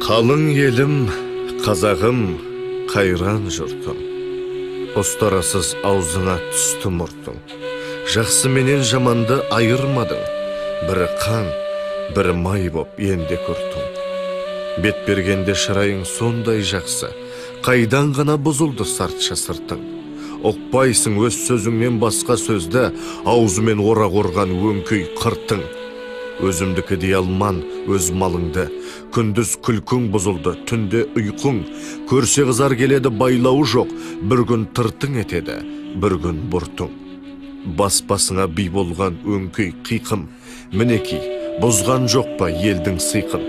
Қалың елім, қазағым, қайран жұртым. Остарасыз аузына түсті мұртың. Жақсы менен жаманды айырмадың. Бірі қан, бірі май боп енде көртің. Бет бергенде шырайың сондай жақсы. Қайдан ғана бұзылды сартша сыртың. Оқпайсың өз сөзіңнен басқа сөзді, аузымен орақ орған өңкей қыртың. Өзімдікі дей алман өз малыңды, күндіз күлкің бұзылды, түнде ұйқың. Көрсе қызар келеді байлауы жоқ, бір күн тыртың етеді, бір күн бұртың. Бас-басыңа би болған өңкей қиқым, мінеки, бұзған жоқ па елдің сыйқын.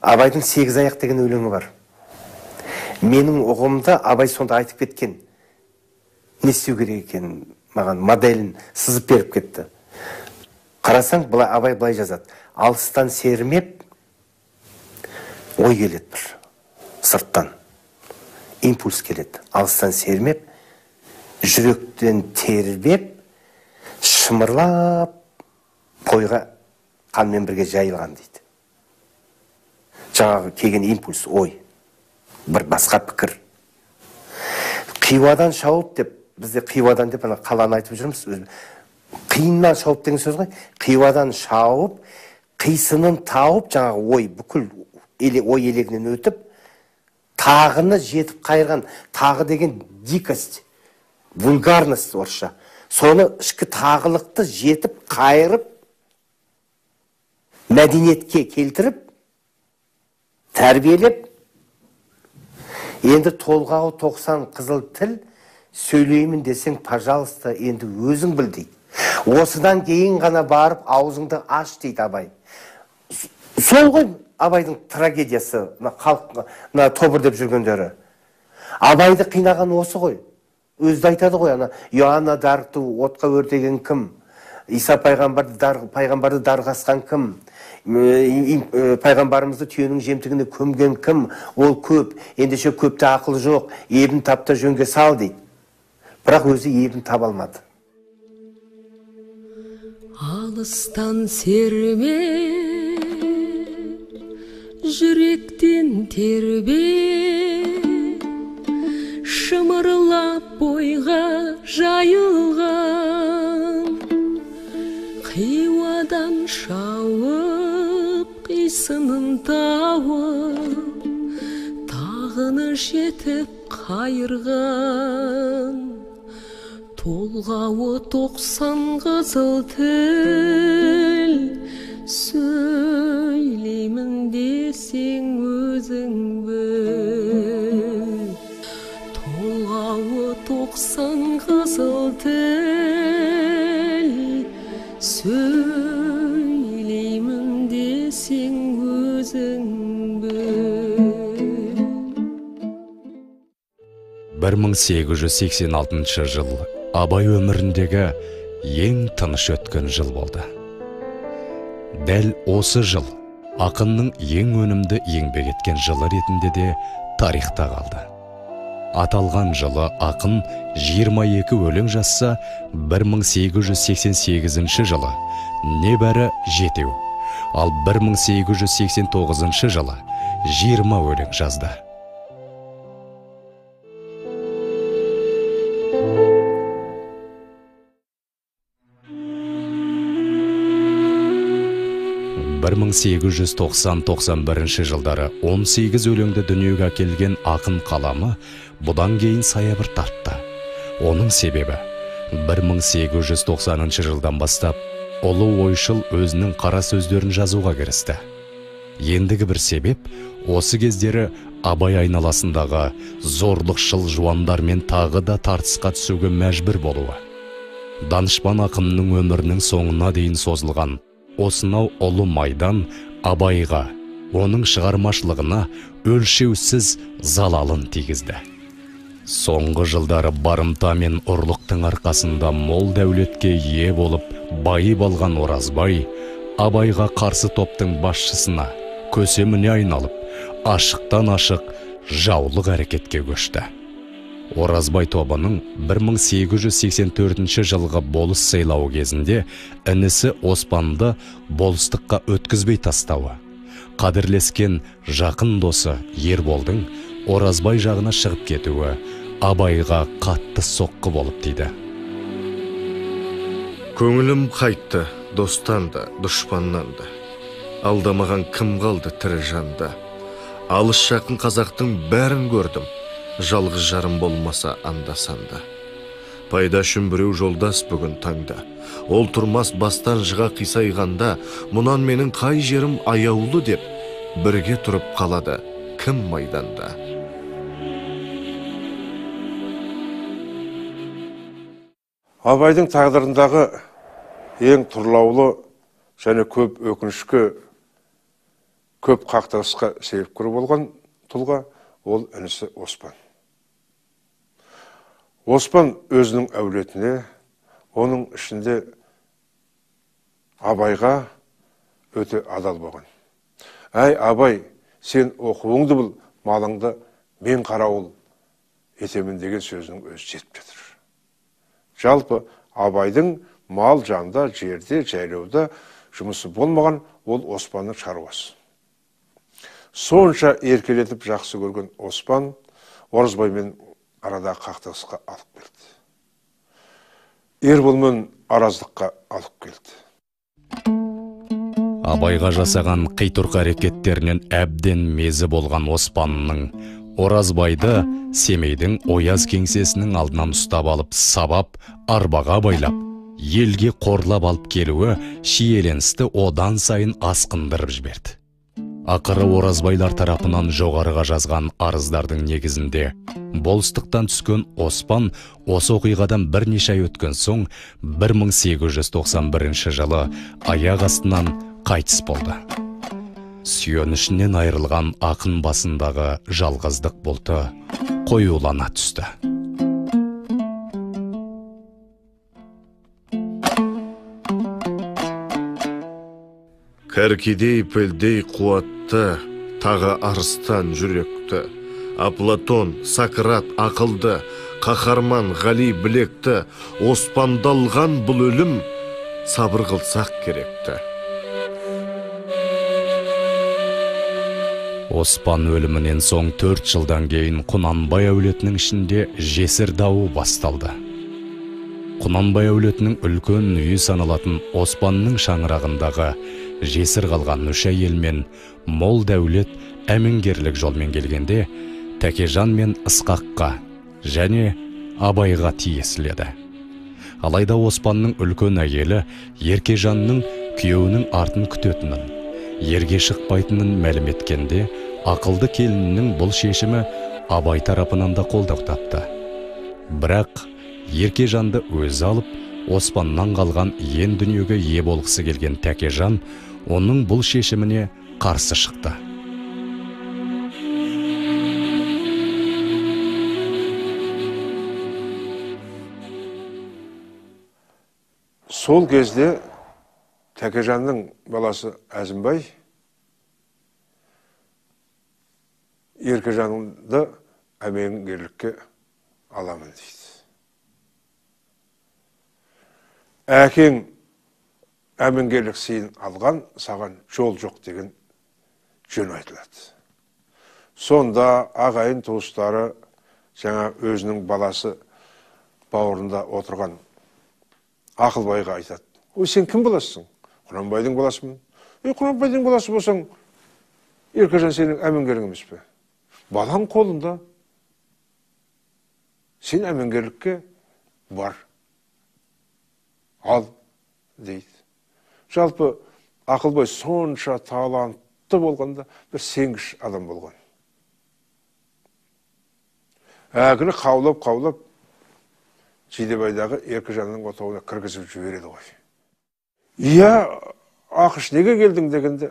Абайдың сегіз аяқ деген өлеңі бар. Менің ұғымда Абай сонда айтып кеткен. Не істеу керек екенін маған моделін сызып беріп кетті. Қарасаң, Абай былай жазады. Алыстан сермеп, ой келеді бір. Сырттан. Импульс келеді. Алыстан сермеп, жүректен тербеп, шымырлап, бойға қанмен бірге жайылған дейді. Жаңағы келген импульс, ой, бір басқа пікір. Қиуадан шауып деп, бізде қиуадан деп қаланы айтып жүрміз. Қиыннан шауып деген сөз ғой. Қиуадан шауып, қисынын тауып, жаңағы ой, бүкіл ой елегінен өтіп, тағыны жетіп қайырған. Тағы деген дикость, вульгарность орысша. Соны ішкі тағылықты жетіп қайырып, мәдениетке келтіріп, тәрбиелеп, енді толғауы 90 қызыл тіл, сөйлеймін десең, пожалуйста, енді өзің біл дейді. Осыдан кейін ғана барып, аузыңды аш дейді Абай. Сол ғой Абайдың трагедиясы, халыққа тобыр деп жүргендері. Абайды қинаған осы ғой. Өзді айтады ғой, Иоанна Даркты отқа өртеген кім? Иса пайғамбарды дарғасқан кім? Пайғамбарымызды түйенің жемтігіне көмген кім? Ол көп, ендеше көпте ақыл жоқ, ебін тапта жөнге сал дейді. Бірақ өзі ебін таба алмады. Алыстан серме, жүректен тербе, шымырлап бойға жайылған. Қиуадан шауып, қисынын тауып, тағыны жетіп қайырған. Толғауы 90 қызыл тіл, сөйлеймін десең өзің біл. Толғауы 90 қызыл тіл, сөйлеймін десең өзің біл. 1886 жыл Абай өміріндегі ең тыныш өткен жыл болды. Дәл осы жыл ақынның ең өнімді еңбек еткен жылы ретінде де тарихта қалды. Аталған жылы ақын 22 өлең жазса, 1888 жылы небәрі 7, ал 1889 жылы 20 өлең жазды. Бір 1890-91 жылдары 18 өлеңді дүниеге әкелген ақын қаламы бұдан кейін саябыр тартты. Оның себебі 1890 жылдан бастап ұлы ойшыл өзінің қара сөздерін жазуға кірісті. Ендігі бір себеп осы кездері Абай айналасындағы зорлықшыл жуандармен тағы да тартысқа түсуге мәжбүр болуы. Данышпан ақынның өмірінің соңына дейін созылған осынау ұлы майдан Абайға, оның шығармашылығына өлшеусіз залалын тигізді. Соңғы жылдары барымта мен ұрлықтың арқасында мол дәулетке ие болып, байып алған Оразбай, Абайға қарсы топтың басшысына көсеміне айналып, ашықтан ашық жаулық әрекетке көшті. Оразбай тобының 1884 жылғы болыс сайлауы кезінде інісі Оспанды болыстыққа өткізбей тастауы, қадірлескен жақын досы Ерболдың Оразбай жағына шығып кетуі Абайға қатты соққы болып тиді. Көңілім қайтты достан да, дұшпаннан да. Алдамаған кім қалды тірі жанда. Алыс жақын қазақтың бәрін көрдім. Жалғыз жарым болмаса анда-санда. Пайда үшін біреу жолдас бүгін таңда. Ол тұрмас бастан жыға қисайғанда, мұнан менің қай жерім аяулы деп, бірге тұрып қалады кім майданда. Абайдың тағдырындағы ең тұрлаулы және көп өкінішке, көп қақтығысқа себепкер болған тұлға ол інісі Оспан. Оспан өзінің әулетіне, оның ішінде Абайға өте адал болған. Әй, Абай, сен оқуыңды бұл, малыңды мен қарауыл етемін деген сөзінің өзі жетіп жатыр. Жалпы Абайдың мал жанда, жерде, жайлауда жұмысы болмаған, ол Оспанның шаруасы. Сонша еркелетіп жақсы көрген Оспан Оразбаймен арада қақтығысқа алып келді. Ерболмен араздыққа алып келді. Абайға жасаған қитұрқы әрекеттерінен әбден мезі болған Оспанның Оразбайды Семейдің Ояз кеңсесінің алдынан ұстап алып, сабап, арбаға байлап, елге қорлап алып келуі шиеленісті одан сайын асқындырып жіберді. Ақыры Оразбайлар тарапынан жоғарыға жазған арыздардың негізінде болыстықтан түскен Оспан осы оқиғадан бірнеше ай өткен соң 1891 жылы аяқ астынан қайтыс болды. Сүйенішінен айырылған ақын басындағы жалғыздық бұлты қоюлана түсті. Кәркедей пілдей қуатты, тағы арыстан жүректі, Аплатон, Сократ ақылды, қаһарман Ғали білекті, Оспандалған бұл өлім сабыр қылсақ керекті. Оспан өлімінен соң 4 жылдан кейін Құнанбай әулетінің ішінде жесір дауы басталды. Құнанбай әулетінің үлкен үйі саналатын Оспанның шаңырағындағы жесір қалған үш әйел мен мол дәулет әмінгерлік жолмен келгенде Тәкежан мен Ысқаққа және Абайға тиесіледі. Алайда Оспанның үлкен әйелі Еркежанның күйеуінің артын күтетінін, ерге шықпайтынын мәлім еткенде, ақылды келінінің бұл шешімі Абай тарапынан да қолдау тапты. Бірақ Еркежанды өзі алып, Оспаннан қалған ен дүниеге ие болғысы келген Тәкежан оның бұл шешіміне қарсы шықты. Сол кезде Тәкежанның баласы Әзімбай Еркежанды әмеңгерлікке аламын дейді. Әкең әмінгерлік сыйын алған, саған жол жоқ деген жөн айтылады. Сонда ағайын туыстары жаңа өзінің баласы бауырында отырған Ақылбайға айтады. Ой, сен кім боласың? Құнанбайдың баласымын. Құнанбайдың баласы болсаң, Еркежан сенің әмінгерің емес пе? Балаң қолында. Сен әмінгерлікке бар. Ал, дейді. Жалпы Ақылбай сонша талантты болғанда бір сенгіш адам болған. Әгіні қаулап Жидебайдағы Еркежанның отауына кіргізіп жібереді ғой. Иә, Ақыш, неге келдің дегенде,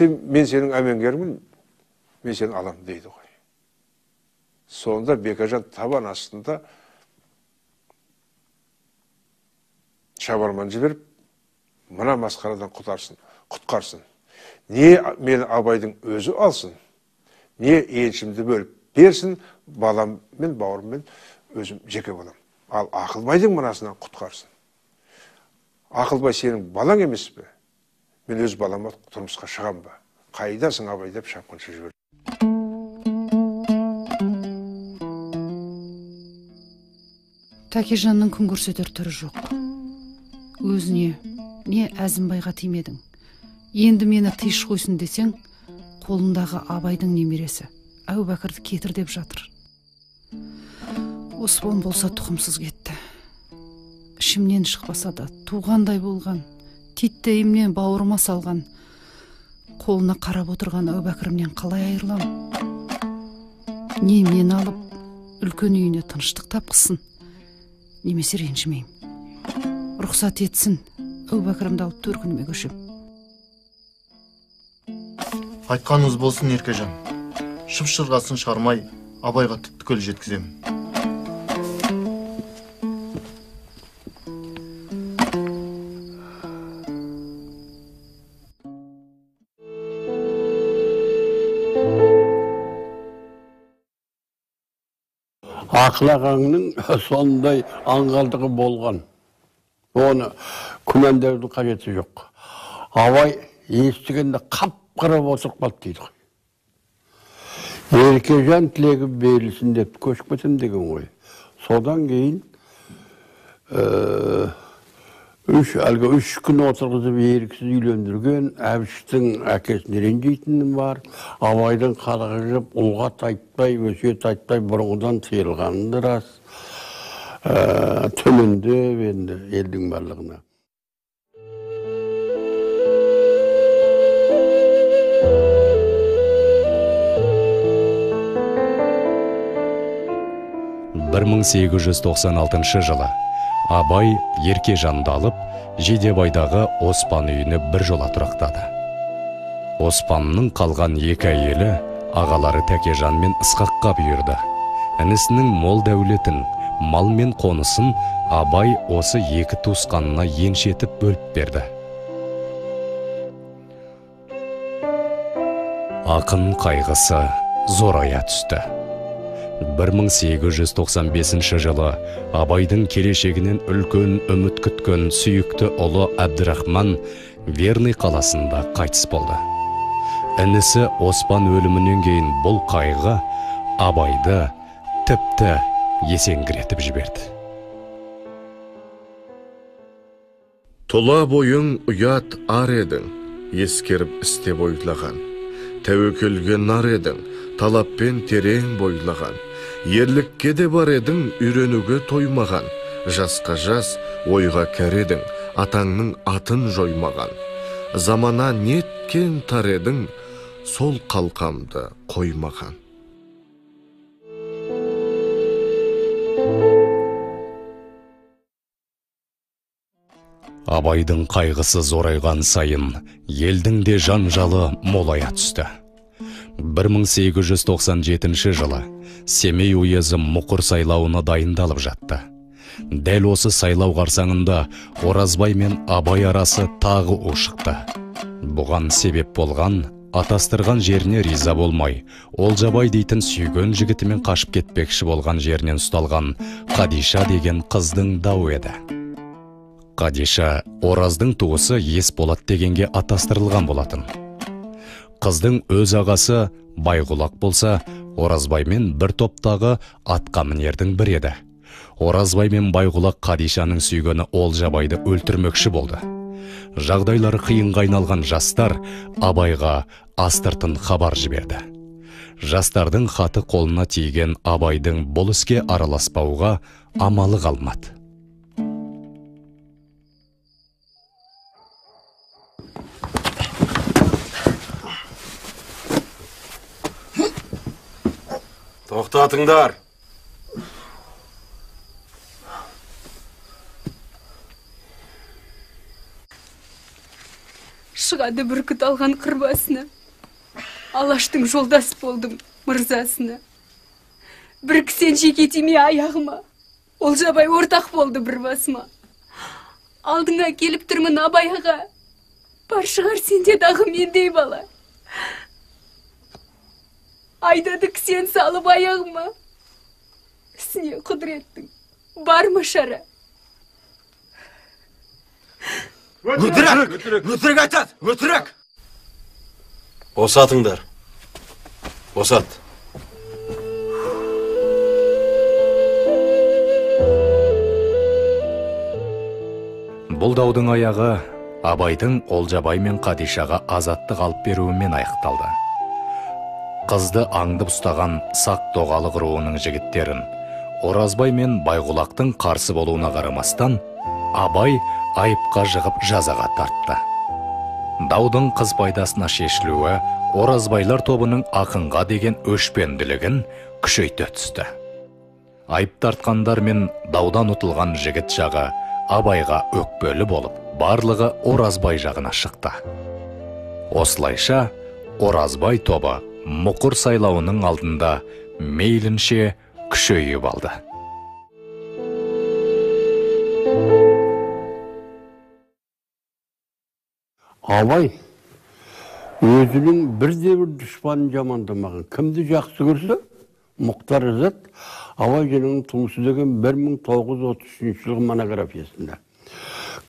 мен сенің әмеңгермін, мен сені алам дейді ғой. Сонда Бекежан табан астында шабарман жіберіп, мына масқарадан құтқарсын. Не мені Абайдың өзі алсын, не еншімді бөліп берсін, балам мен бауырыммен өзім жеке болам. Ал Ақылбайдың мынасынан құтқарсын. Ақылбай сенің балаң емес пе? Мен өз балама тұрмысқа шығам ба? Қайдасың абай деп шапқыншы жіберді. Тәкежанның күн көрсетер түрі жоқ. Өзіне не Әзімбайға тимедің. Енді мені тыйыш қойсын десең, қолындағы Абайдың немересі Әубәкірді кетір деп жатыр. Оспан болса тұқымсыз кетті. Ішімнен шықпаса да туғандай болған, титтейімнен бауырыма салған, қолына қарап отырған Әубәкірімнен қалай айырылам? Не мен алып, үлкен үйіне тыныштық тапқызсын, немесе ренжімеймін. Рұқсат етсін, Әубәкірімді алып төркініме көшем. Айтқаныңыз болсын, Еркежан. Шып-шырғасын шығармай, Абайға түп-түгел жеткіземін. Ақыл ағаңның сондай аңғалдығы болған. Оны күмәндаудың қажеті жоқ. Абай естігенде қап-қара отырып қалды дейді ғой. Еркежан тілегі берілсін деп көшіп кетем деген ғой. Содан кейін үш күн отырғызып еріксіз үйлендірген, Әбіштің әкесіне ренжейтіні бар, Абайдың қалғығып ұлғат айтпай, өсиет айтпай бұрынғыдан тыйылғаны рас. Төменде енді елдің барлығына. бір 1896 жылы Абай Еркежанды алып, Жидебайдағы Оспан үйіне бір жола тұрақтады. Оспанның қалған екі әйелі ағалары Тәкежан мен Ысқаққа бұйырды. Інісінің мол дәулетін, мал мен қонысын Абай осы екі туысқанына еншетіп бөліп берді. Ақын қайғысы зорая түсті. 1895 жылы Абайдың келешегінен үлкен үміт күткен сүйікті ұлы Әбдірахман Верный қаласында қайтыс болды. Інісі Оспан өлімінен кейін бұл қайғы Абайды тіпті есеңгіретіп жіберді. Тұла бойың ұят ар едің, ескеріп істеп ойлаған. Тәуекелге нар едің, талаппен терең бойлаған. Ерлікке де бар едің, үйренуге тоймаған. Жасқа жас, ойға кәредің, атаңның атын жоймаған. Замана неткен тар едің, сол қалқамды қоймаған. Абайдың қайғысы зорайған сайын, елдің де жанжалы молая түсті. 1897 жылы Семей уезі мұқыр сайлауына дайындалып жатты. Дәл осы сайлау қарсаңында Оразбай мен Абай арасы тағы ушықты. Бұған себеп болған, атастырған жеріне риза болмай, Олжабай дейтін сүйген жігітімен қашып кетпекші болған жерінен ұсталған Қадиша деген қыздың дауы еді. Қадиша Ораздың туысы Есболат дегенге атастырылған болатын. Қыздың өз ағасы Байғұлақ болса, Оразбаймен бір топтағы атқамінердің бірі еді. Оразбай мен Байғұлақ Қадишаның сүйгені Олжабайды өлтірмекші болды. Жағдайлары қиынға айналған жастар Абайға астыртын хабар жіберді. Жастардың хаты қолына тиген Абайдың бұл іске араласпауға амалы қалмады. Тоқтатыңдар. Шығады бүркіт алған қырбасына. Алаштың жолдас болдым мырзасына. Бір кісен жеке тиме аяғыма. Олжабай ортақ болды бір басыма. Алдыңа келіп тұрмын Абай аға. Бар шығар сенде дағы мендей бала. Aydadık sen salıp ayağıma. Sine kudrettin. Var mı şara? Ötürek aytat, ötürek. Bosatыңдар. Босат. Бұл даудың аяғы Абайдың Олжабай мен Қадишаға азаттық алып беруімен аяқталды. Қызды аңдып ұстаған сақ доғалық руының жігіттерін Оразбай мен Байғұлақтың қарсы болуына қарамастан, Абай айыпқа жығып жазаға тартты. Даудың қыз пайдасына шешілуі Оразбайлар тобының ақынға деген өшпенділігін күшейте түсті. Айып тартқандар мен даудан ұтылған жігіт жағы Абайға өкпелі болып, барлығы Оразбай жағына шықты. Осылайша, Оразбай тобы мұқыр сайлауының алдында мейлінше күшейіп алды. Абай өзінің бірде-бір дұшпанын жамандамаған. Кімді жақсы көрсе, Мұхтар Ізет Абай жөнінің туысы деген 1933 жылғы монографиясында.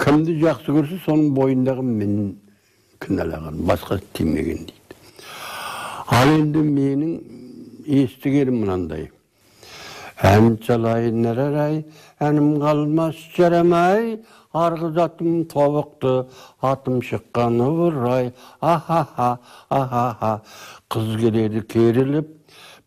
Кімді жақсы көрсе, соның бойындағы мен кінәлаған, басқа тимеген дейді. Ал енді менің естігенім мынандай. Ән çalayın nererey, әнім қалмас жарамай, арғызатым тобықты, атым шыққаны бұрай, ахаха, ахаха, қыз келеді керіліп,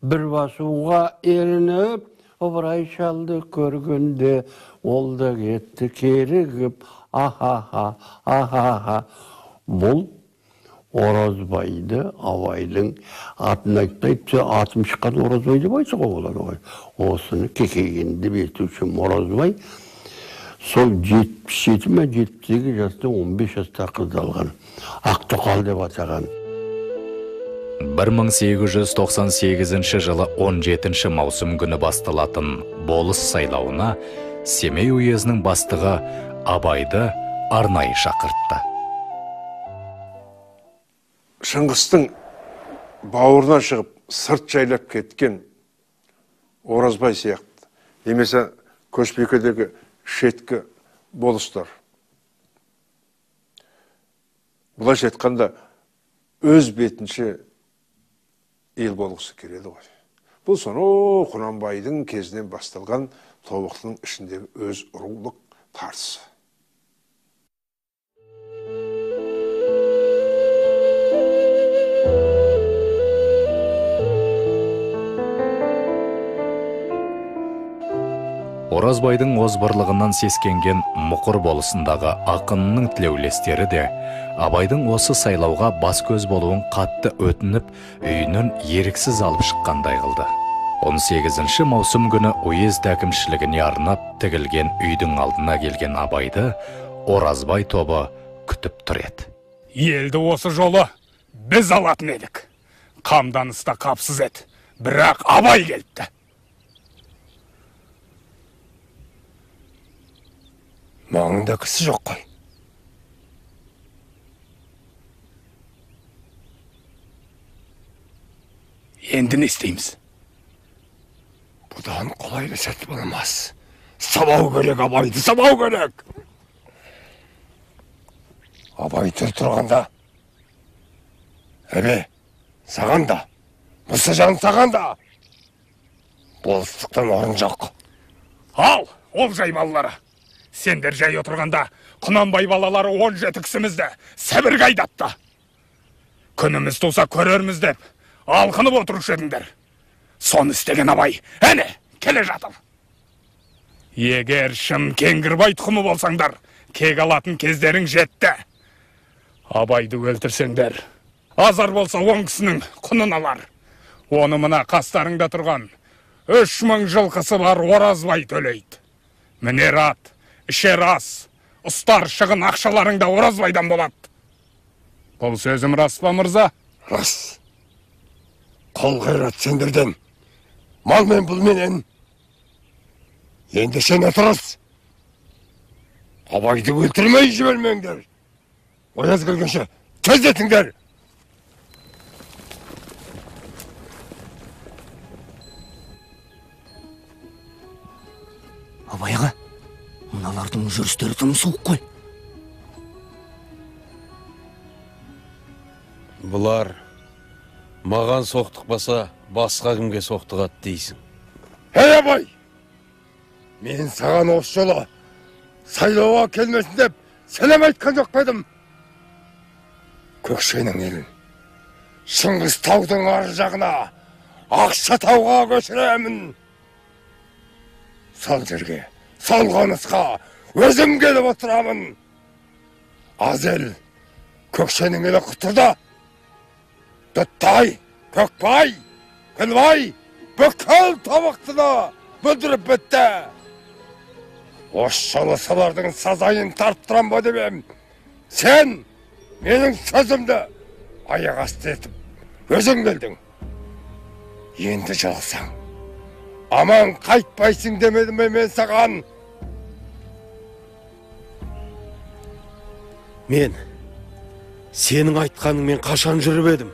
бір басуға ерініп, ыбырай шалды көргенде, ол да кетті керігіп, ахаха, ахаха. Бұл Оразбайды Абайдың атын айтпайыпса, атым шыққан Оразбай деп айтса олар ғой. Осыны кекегенді беті үшін Оразбай сол 77 ме 78 жаста 15 жаста қызды алған. Ақтоқал деп атаған. 1898 жылы 17 маусым күні басталатын болыс сайлауына Семей уезінің бастығы Абайды арнайы шақыртты. Шыңғыстың бауырынан шығып сырт жайлап кеткен Оразбай сияқты, немесе Көшбекедегі шеткі болыстар. Бұлайша айтқанда өз бетінше ел болғысы келеді ғой. Бұл сонау Құнанбайдың кезінен басталған тобықтының ішіндегі өз рулық тартысы. Оразбайдың озбырлығынан сескенген мұқыр болысындағы ақынның тілеулестері де Абайдың осы сайлауға бас көз болуын қатты өтініп, үйінен еріксіз алып шыққандай қылды. 18 маусым күні уезд әкімшілігіне арнап тігілген үйдің алдына келген Абайды Оразбай тобы күтіп тұр еді. Елді осы жолы біз алатын едік. Қамданыста қапсыз еді, бірақ Абай келіпті. Маңында кісі жоқ қой. Енді не істейміз? Бұдан қолайлы сәт болмас. Сабау керек Абайды, сабау керек. Абай тұрғанда. Әбе, саған да, мұсы жан саған да. Болыстықтан орын жоқ. Ал, ол жай балалары. Сендер жай отырғанда, Құнанбай балалары 17 кісімізді сәбірге айдатты. Күніміз туса көрерміз деп, алқынып отырушы едіңдер. Соны істеген Абай, әне, келе жатыр. Егер шын Кеңгірбай тұқымы болсаңдар, кек алатын кездерің жетті. Абайды өлтірсеңдер, азар болса 10 кісінің құнын алар. Оны мына қастарыңда тұрған 3000 жылқысы бар Оразбай төлейді. Мінер ат, ішер ас, ұстар шығын ақшаларыңда Оразбайдан болады. Бұл сөзім рас па, мырза? Рас. Қол қайрат сендерден. Мал мен бұл менен. Енді сен отырыз. Абайды өлтірмей жібермеңдер. Ояз келгенше тездетіңдер. Абайға, мыналардың жүрістері тым суық қой. Бұлар маған соқтықпаса, басқа кімге соқтығады дейсің. Ей Абай! Мен саған осы жолы сайлауға келмесін деп сәлем айтқан жоқ қойдым. Көкшенің елін Шыңғыс таудың ар жағына Ақшатауға көшіремін. Сол жерге, сол қонысқа өзім келіп отырамын. Аз ел Көкшенің елі құтырды. Дүттай, Көкбай, Күлбай, бүкіл тобықтыны бүлдіріп бітті. Осы жолы солардың сазайын тарттырам ба деп ем. Сен менің сөзімді аяқ асты етіп өзің келдің. Енді жалсаң, аман қайтпайсың демедім бе мен саған? Мен сенің айтқаныңмен қашан жүріп едім,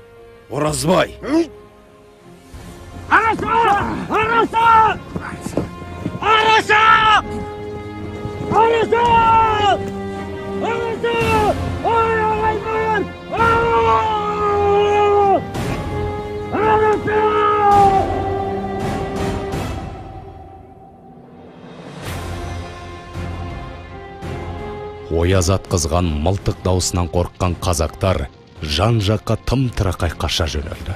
Оразбай. Араса! Араса! Араса! Arası! Arası! Ay ağayman! Arası! Ояз атқызған мылтық даусынан қорыққан қазақтар жан-жаққа тым-тырақай қаша жөнелді.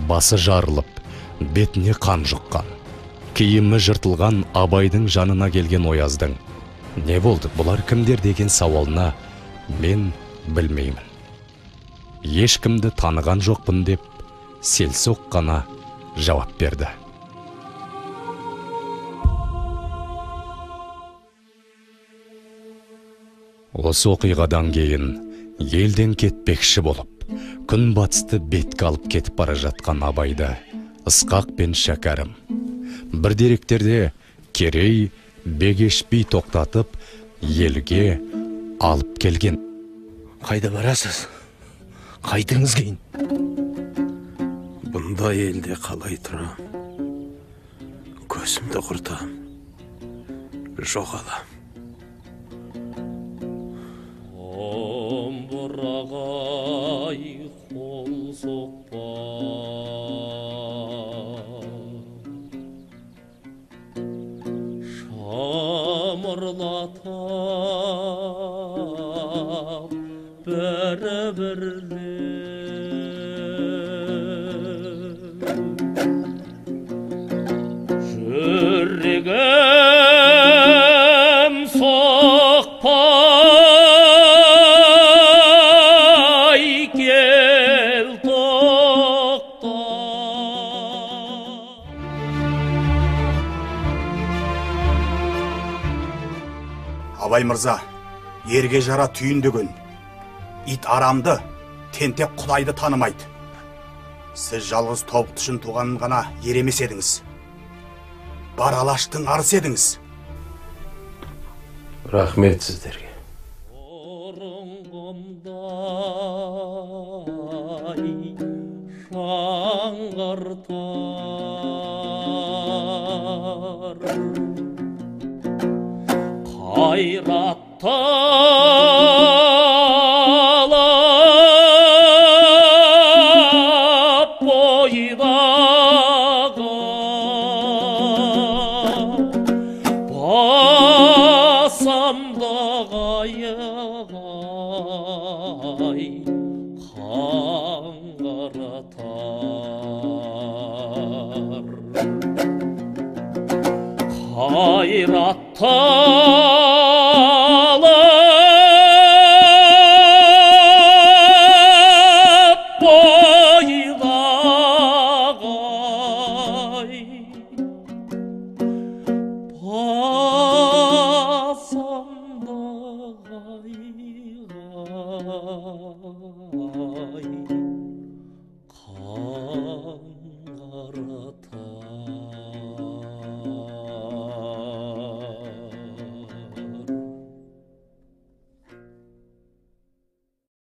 Басы жарылып, бетіне қан жұққан, киімі жыртылған Абайдың жанына келген Ояздың «Не болды, бұлар кімдер?» деген сауалына мен білмеймін. Ешкімді таныған жоқпын деп селсоқ қана жауап берді. Осы оқиғадан кейін елден кетпекші болып, күн батысты бетке алып кетіп бара жатқан Абайды Ысқақ пен Шәкәрім бір деректерде Керей Бегеш би тоқтатып, елге алып келген. Қайда барасыз? Қайтыңыз кейін. Бұнда елде қалай тұрам? Көзімді құртам. Жоғалам. Омбырағай қол соқпа, шамырлатап бәрі-бірлеп, жүрегім соқпай кел тоқта. Абай мырза, ерге жара түйіндігін. Ит арамды, тентек құдайды танымайды. Сіз жалғыз тобықты үшін туғанын ғана еремес едіңіз. Бар алаштың арыс едіңіз. Рахмет сіздерге. Қайратты алып бойдағы басамдағы аяғай қаңғыратар. Қайратты